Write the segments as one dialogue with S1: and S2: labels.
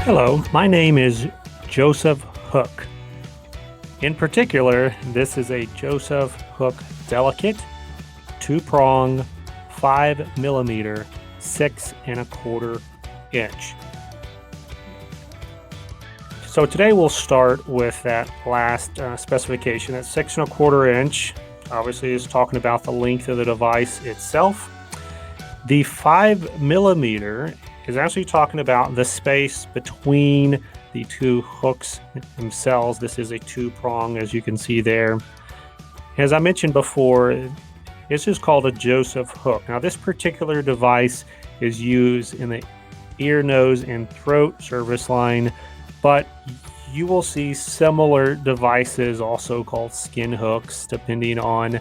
S1: Hello, my name is Joseph Hook. In particular, this is a Joseph Hook Delicate 2-prong 5mm 6¼ inch. So today we'll start with that last specification. That 6¼ inch obviously is talking about the length of the device itself. The 5mm is actually talking about the space between the two hooks themselves. This is a 2-prong, as you can see there. As I mentioned before, this is called a Joseph hook. Now, this particular device is used in the ear, nose, and throat service line, but you will see similar devices also called skin hooks, depending on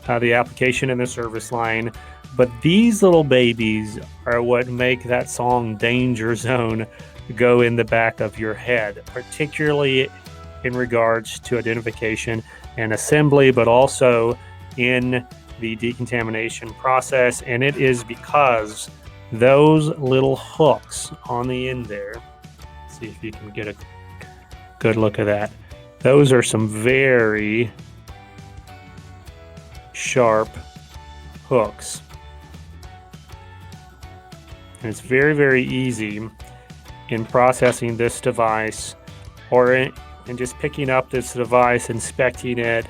S1: the application in the service line. But these little babies are what make that song Danger Zone go in the back of your head, particularly in regards to identification and assembly, but also in the decontamination process. And it is because those little hooks on the end there, see if you can get a good look at that. Those are some very sharp hooks. And it's very, very easy in processing this device or in just picking up this device, inspecting it.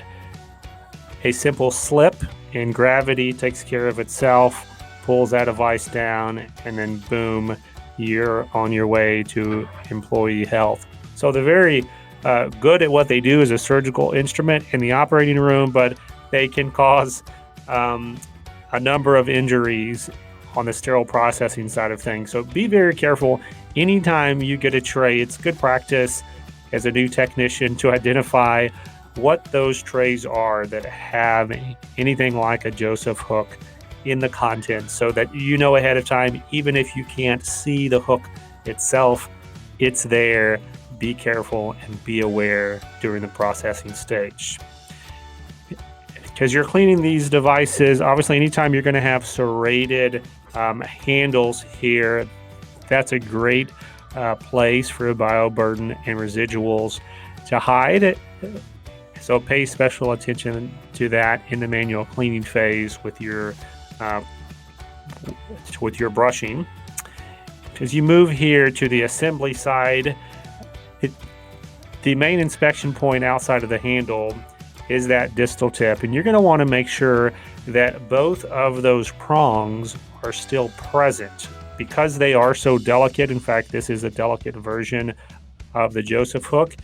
S1: A simple slip and gravity takes care of itself, pulls that device down, and then boom, you're on your way to employee health. So they're very good at what they do as a surgical instrument in the operating room, but they can cause a number of injuries on the sterile processing side of things. So be very careful. Anytime you get a tray, it's good practice as a new technician to identify what those trays are that have anything like a Joseph hook in the content, so that you know ahead of time, even if you can't see the hook itself, it's there. Be careful and be aware during the processing stage. Because you're cleaning these devices, obviously anytime you're going to have serrated handles here, that's a great place for bioburden and residuals to hide. So pay special attention to that in the manual cleaning phase with your brushing. As you move here to the assembly side, the main inspection point outside of the handle is that distal tip, and you're going to want to make sure that both of those prongs are still present because they are so delicate. In fact, this is a delicate version of the Joseph hook.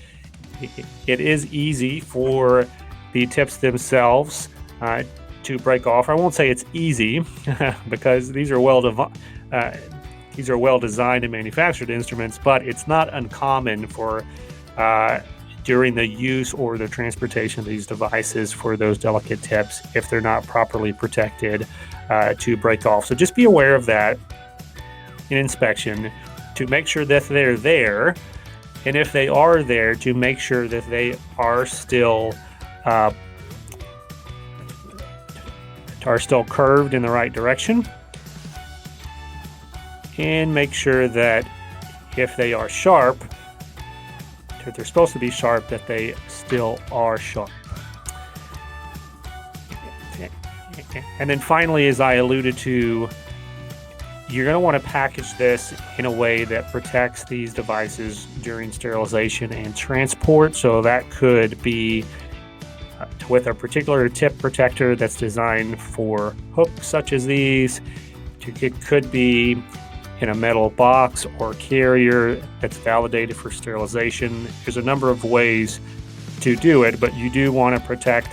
S1: It is easy for the tips themselves to break off. I won't say it's easy because these are well designed and manufactured instruments, but it's not uncommon for during the use or the transportation of these devices for those delicate tips, if they're not properly protected, to break off. So just be aware of that in inspection to make sure that they're there. And if they are there, to make sure that they are still curved in the right direction. And make sure that if they are sharp, if they're supposed to be sharp, that they still are sharp. And then finally, as I alluded to, you're going to want to package this in a way that protects these devices during sterilization and transport. So that could be with a particular tip protector that's designed for hooks such as these. It could be in a metal box or carrier that's validated for sterilization. There's a number of ways to do it, but you do want to protect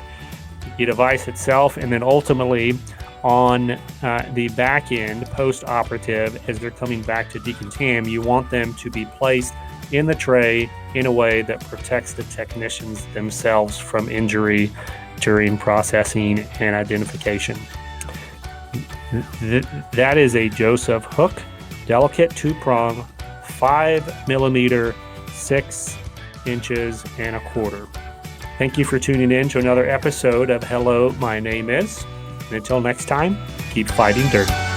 S1: the device itself, and then ultimately on the back end, post-operative, as they're coming back to decontam, you want them to be placed in the tray in a way that protects the technicians themselves from injury during processing and identification. That is a Joseph hook delicate 2-prong 5mm 6¼ inch. Thank you for tuning in to another episode of Hello, My Name Is. And until next time, keep fighting dirty.